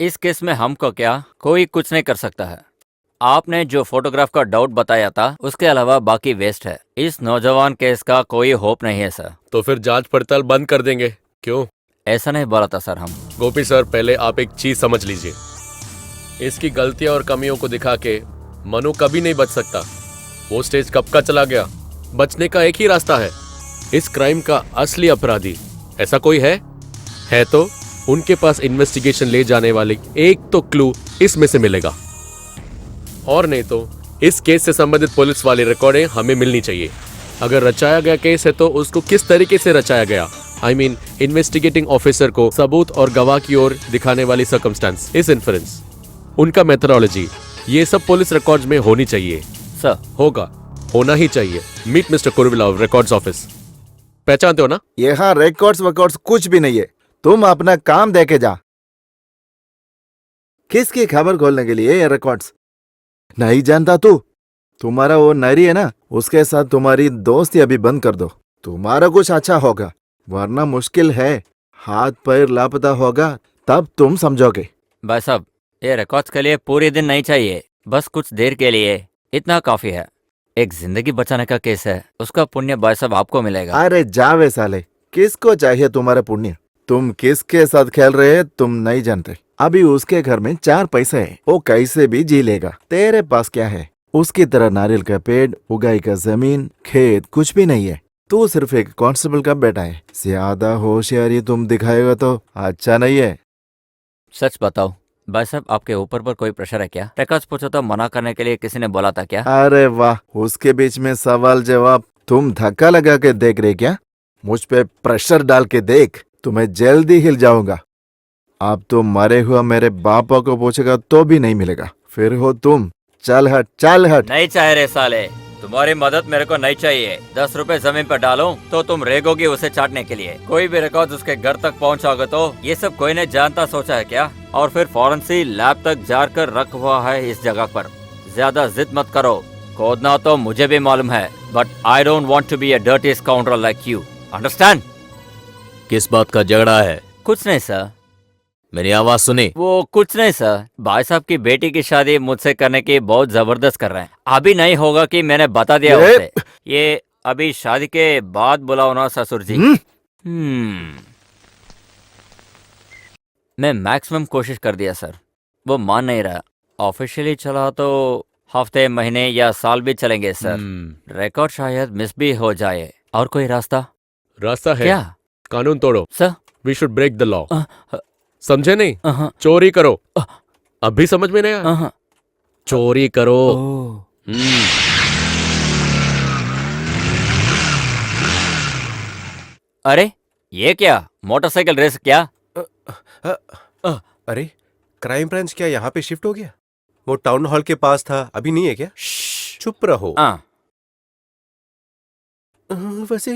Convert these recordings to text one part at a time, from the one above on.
इस केस में हमको क्या, कोई कुछ नहीं कर सकता है। आपने जो फोटोग्राफ का डाउट बताया था उसके अलावा बाकी वेस्ट है। इस नौजवान केस का कोई होप नहीं है सर। तो फिर जांच पड़ताल बंद कर देंगे? क्यों? ऐसा नहीं बोला था सर हम। गोपी सर, पहले आप एक चीज समझ लीजिए, इसकी गलतियां और कमियों को दिखा के मनु कभी नहीं बच सकता। वो स्टेज कब का चला गया। बचने का एक ही रास्ता है, इस क्राइम का असली अपराधी ऐसा कोई है तो उनके पास इन्वेस्टिगेशन ले जाने वाली एक तो क्लू इसमें से मिलेगा, और नहीं तो इस केस से संबंधित पुलिस वाली रिकॉर्डें हमें मिलनी चाहिए। अगर रचाया गया केस है तो उसको किस तरीके से रचाया गया, आई मीन इन्वेस्टिगेटिंग ऑफिसर को सबूत और गवाह की ओर दिखाने वाली सर्कमस्टेंस, इस इन्फ्रेंस, उनका मेथोडोलॉजी, ये सब पुलिस रिकॉर्ड्स में होनी चाहिए। सर होना ही चाहिए। Meet mister Kuruvila, records office. पहचानते हो ना? यहाँ रिकॉर्ड्स वकॉर्ड्स कुछ भी नहीं है, तुम अपना काम देखे जा। किसकी खबर खोलने के लिए ये रिकॉर्ड्स? नहीं जानता तू? तुम्हारा वो नरी है ना, उसके साथ तुम्हारी दोस्ती अभी बंद कर दो, तुम्हारा कुछ अच्छा होगा, वरना मुश्किल है। हाथ पैर लापता होगा तब तुम समझोगे। भाई साहब, ये रिकॉर्ड्स के लिए पूरे दिन नहीं चाहिए, बस कुछ देर के लिए, इतना काफी है। एक जिंदगी बचाने का केस है, उसका पुण्य भाई साहब आपको मिलेगा। अरे जावे साले, किसको चाहिए तुम्हारा पुण्य? तुम किसके साथ खेल रहे हैं तुम नहीं जानते। अभी उसके घर में 4 पैसे है, वो कैसे भी जी लेगा। तेरे पास क्या है? उसकी तरह नारियल का पेड़, उगाई का जमीन, खेत कुछ भी नहीं है। तू सिर्फ एक कांस्टेबल का बेटा है। ज्यादा होशियारी तुम दिखाएगा तो अच्छा नहीं है। सच बताओ भाई साहब, आपके ऊपर पर कोई प्रेशर है क्या? रिकॉर्ड्स पूछो तो मना करने के लिए किसी ने बोला था क्या? अरे वाह, उसके बीच में सवाल जवाब। तुम धक्का लगा के देख रहे क्या? मुझ पे प्रेशर डाल के देख, तुम्हें जल्दी हिल जाऊंगा। अब तो मरे हुआ मेरे बापा को पूछेगा तो भी नहीं मिलेगा। फिर हो तुम। चल हट, चल हट। नहीं चाहे रे साले, तुम्हारी मदद मेरे को नहीं चाहिए। 10 रुपए जमीन पर डालो तो तुम रेगोगे उसे चाटने के लिए। कोई भी रिकॉर्ड उसके घर तक पहुंचाओगे तो ये सब कोई ने जानता सोचा है क्या? और फिर फॉरेंसिक लैब तक जाकर रख हुआ है इस जगह पर। ज्यादा जिद मत करो, खोदना तो मुझे भी मालूम है, but I don't want to be a dirty scoundrel like you, understand? किस बात का झगड़ा है? कुछ नहीं सर। मेरी आवाज सुनी? वो कुछ नहीं सर, भाई साहब की बेटी की शादी मुझसे करने की बहुत जबरदस्त कर रहे हैं। अभी नहीं होगा कि मैंने बता दिया उसे। ये अभी शादी के बाद बुलाओ ना ससुर जी। मैं मैक्सिमम कोशिश कर दिया सर, वो मान नहीं रहा। ऑफिशियली चला तो हफ्ते, महीने या साल भी चलेंगे सर। रिकॉर्ड शायद मिस भी हो जाए। और कोई रास्ता? रास्ता है। क्या? कानून तोड़ो sir. We should break the law. समझे नहीं? चोरी करो। अभी समझ में नहीं आया? चोरी करो। अरे ये क्या, मोटरसाइकिल रेस क्या? अरे क्राइम ब्रांच क्या यहाँ पे शिफ्ट हो गया? वो टाउन हॉल के पास था, अभी नहीं है क्या? चुप रहो। वसी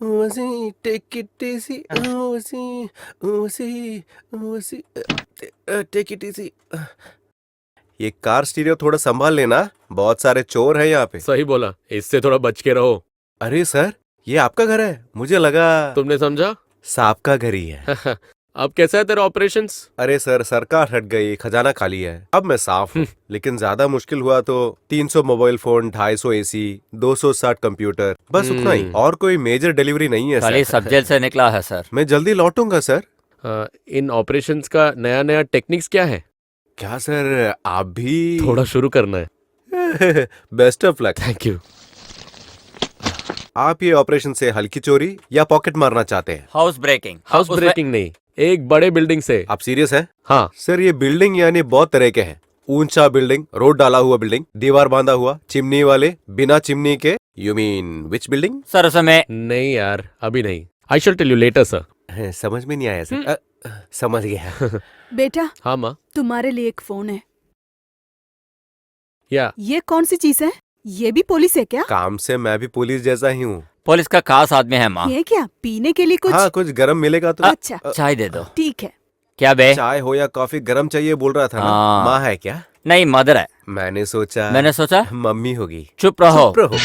वसी टेक इट इजी, वसी वसी वसी टेक इट इजी। ये कार स्टीरियो थोड़ा संभाल लेना, बहुत सारे चोर हैं यहाँ पे। सही बोला, इससे थोड़ा बच के रहो। अरे सर, ये आपका घर है? मुझे लगा तुमने समझा सांप का घर ही है। अब कैसा है तेरा ऑपरेशंस? अरे सर, सरकार हट गई, खजाना खाली है, अब मैं साफ हूँ। लेकिन ज्यादा मुश्किल हुआ तो 300 मोबाइल फोन, 250 एसी, 260 कंप्यूटर, बस उतना ही। और कोई मेजर डिलीवरी नहीं है खाली सर। सब जेल से निकला है सर। मैं जल्दी लौटूंगा सर। इन ऑपरेशंस का नया नया टेक्निक्स क्या है? क्या सर, आप भी थोड़ा शुरू करना है। Best of luck. Thank you. आप ये ऑपरेशन से हल्की चोरी या पॉकेट मारना चाहते हैं? House breaking. हाउस ब्रेकिंग नहीं, एक बड़े बिल्डिंग से। आप सीरियस हैं? हाँ सर, ये बिल्डिंग यानी बहुत तरह के हैं। ऊंचा बिल्डिंग, रोड डाला हुआ बिल्डिंग, दीवार बांधा हुआ, चिमनी वाले, बिना चिमनी के। You mean which building? Sir समय नहीं यार, अभी नहीं। आई शैल टेल यू लेटर सर। समझ में नहीं आया सर। समझ गया। बेटा, हाँ माँ। तुम्हारे लिए एक फोन है। या ये कौन सी चीज है? ये भी पुलिस है क्या? काम से मैं भी पुलिस जैसा ही हूँ। पुलिस का खास आदमी है माँ। ये क्या, पीने के लिए कुछ? हाँ, कुछ गरम मिलेगा तो। अच्छा चाय दे दो। ठीक है। क्या बे? चाय हो या कॉफी, गरम चाहिए बोल रहा था ना। हाँ। माँ है क्या? नहीं, मदर है। मैंने सोचा मम्मी होगी। चुप रहो। चुप रहो।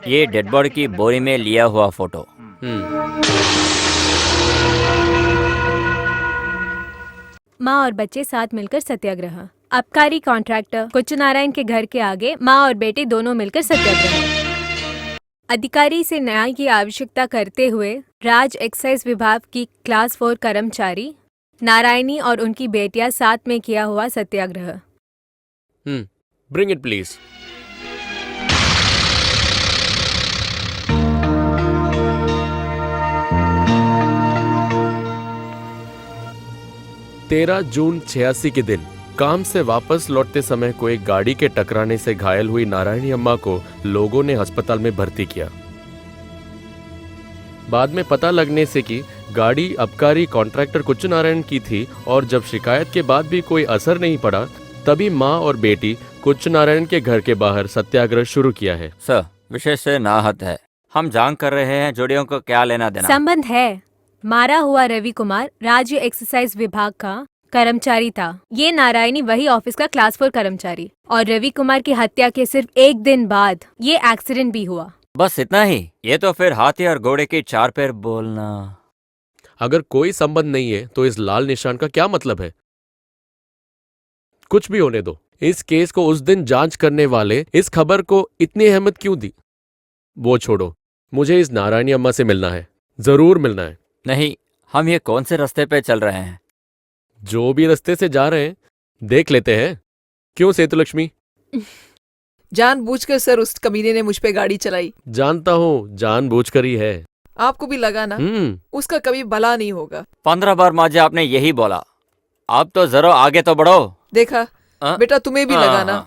ये डेड बॉडी की बोरी में लिया हुआ फोटो। माँ और बच्चे साथ मिलकर सत्याग्रह। आबकारी कॉन्ट्रैक्टर कुच्चू नारायण के घर के आगे माँ और बेटे दोनों मिलकर सत्याग्रह। अधिकारी से न्याय की आवश्यकता करते हुए राज्य एक्साइज विभाग की क्लास 4 कर्मचारी नारायणी और उनकी बेटियां साथ में किया हुआ सत्याग्रह। Bring it please. तेरह जून 86 के दिन काम से वापस लौटते समय कोई गाड़ी के टकराने से घायल हुई नारायणी अम्मा को लोगों ने अस्पताल में भर्ती किया। बाद में पता लगने से कि गाड़ी आबकारी कॉन्ट्रैक्टर कुच्चू नारायण की थी और जब शिकायत के बाद भी कोई असर नहीं पड़ा तभी माँ और बेटी कुच्चू नारायण के घर के बाहर सत्याग्रह शुरू किया है। सर, विषय से नाहत है। हम जांच कर रहे हैं, जोड़ियों को क्या लेना देना। संबंध है। मारा हुआ रवि कुमार राज्य एक्साइज विभाग का कर्मचारी था। ये नारायणी वही ऑफिस का क्लास 4 कर्मचारी। और रवि कुमार की हत्या के सिर्फ एक दिन बाद ये एक्सीडेंट भी हुआ। बस इतना ही? ये तो फिर हाथी और घोड़े के 4 पैर बोलना। अगर कोई संबंध नहीं है तो इस लाल निशान का क्या मतलब है? कुछ भी होने दो, इस केस को उस दिन जांच करने वाले इस खबर को इतनी अहमियत क्यों दी? वो छोड़ो, मुझे इस नारायणी अम्मा से मिलना है, जरूर मिलना है। नहीं, हम ये कौन से रास्ते पे चल रहे हैं? जो भी रास्ते से जा रहे हैं देख लेते हैं। क्यों सेतुलक्ष्मी? जानबूझकर सर उस कमीने ने मुझ पे गाड़ी चलाई। जानता हूँ, जानबूझकर ही है। आपको भी लगा ना उसका कभी भला नहीं होगा। 15 बार माँ जी आपने यही बोला। अब तो जरा आगे तो बढ़ो। देखा बेटा, तुम्हें भी लगा ना?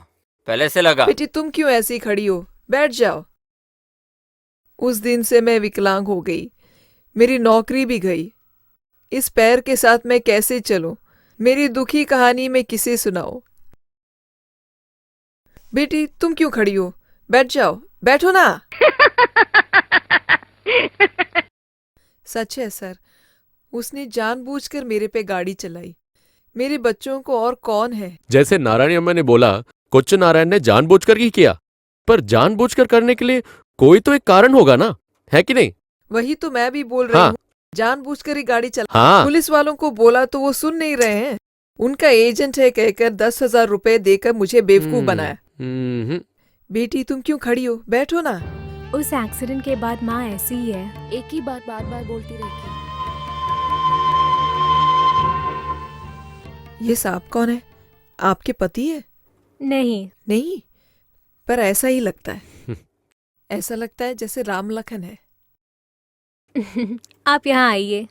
पहले से लगा। बेटी तुम क्यों ऐसी खड़ी हो? बैठ जाओ। उस दिन से मैं विकलांग हो गई, मेरी नौकरी भी गई। इस पैर के साथ मैं कैसे चलूं? मेरी दुखी कहानी मैं किसे सुनाऊं? बेटी तुम क्यों खड़ी हो? बैठ जाओ, बैठो ना। सच है सर, उसने जानबूझकर मेरे पे गाड़ी चलाई। मेरे बच्चों को और कौन है? जैसे नारायणी अम्मा ने बोला, कुच्चू नारायण ने जानबूझकर ही किया, पर जानबूझकर करने के लिए कोई तो एक कारण होगा ना, है कि नहीं? वही तो मैं भी बोल रही हूँ। जानबूझकर ही गाड़ी चला। हाँ। पुलिस वालों को बोला तो वो सुन नहीं रहे हैं। उनका एजेंट है कहकर 10,000 रुपए देकर मुझे बेवकूफ बनाया। बेटी तुम क्यों खड़ी हो? बैठो ना। उस एक्सीडेंट के बाद माँ ऐसी ही है, एक ही बात बार बार बोलती रहती है। ये सांप कौन है? आपके पति है? नहीं। नहीं, पर ऐसा ही लगता है। ऐसा लगता है जैसे राम लखन है। आप यहाँ आइए।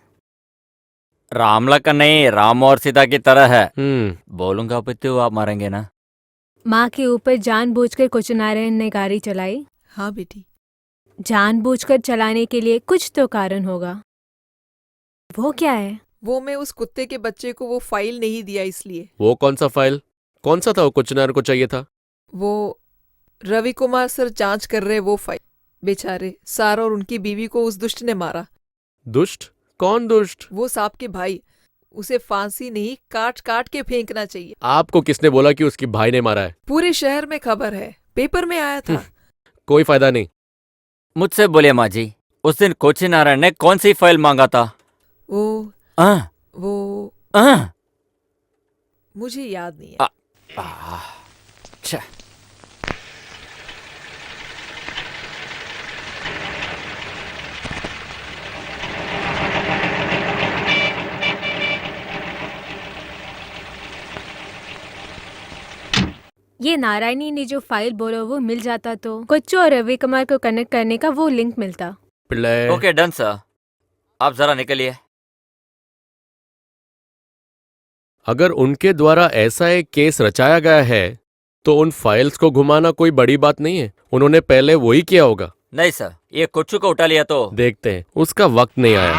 राम लखन नहीं, राम और सीता की तरह है। बोलूंगा पित्तू, आप मारेंगे ना? माँ के ऊपर जानबूझकर कुच्चू नारायण ने गाड़ी चलाई। हाँ बेटी। जानबूझकर चलाने के लिए कुछ तो कारण होगा। वो क्या है? वो मैं उस कुत्ते के बच्चे को वो फाइल नहीं दिया इसलिए। वो कौन सा फाइल? कौन सा था वो कुच्चू नारायण को चाहिए था? वो रवि कुमार सर जांच कर रहे वो फाइल। बेचारे सारा और उनकी बीवी को उस दुष्ट ने मारा। दुष्ट? कौन दुष्ट? वो सांप के भाई। उसे फांसी नहीं, काट काट के फेंकना चाहिए। आपको किसने बोला कि उसकी भाई ने मारा है? पूरे शहर में खबर है, पेपर में आया था। कोई फायदा नहीं। मुझसे बोलिए माँ जी, उस दिन कुच्चू नारायण ने कौन सी फाइल मांगा था? वो मुझे याद नहीं है। अच्छा। ये नारायणी ने जो फाइल बोला वो मिल जाता तो कुच्चू और रवि कुमार को कनेक्ट करने का वो लिंक मिलता। ओके डन सर, आप जरा निकलिए। अगर उनके द्वारा ऐसा एक केस रचाया गया है तो उन फाइल्स को घुमाना कोई बड़ी बात नहीं है। उन्होंने पहले वही किया होगा। नहीं सर, ये कुच्चू को उठा लिया तो देखते हैं, उसका वक्त नहीं आया।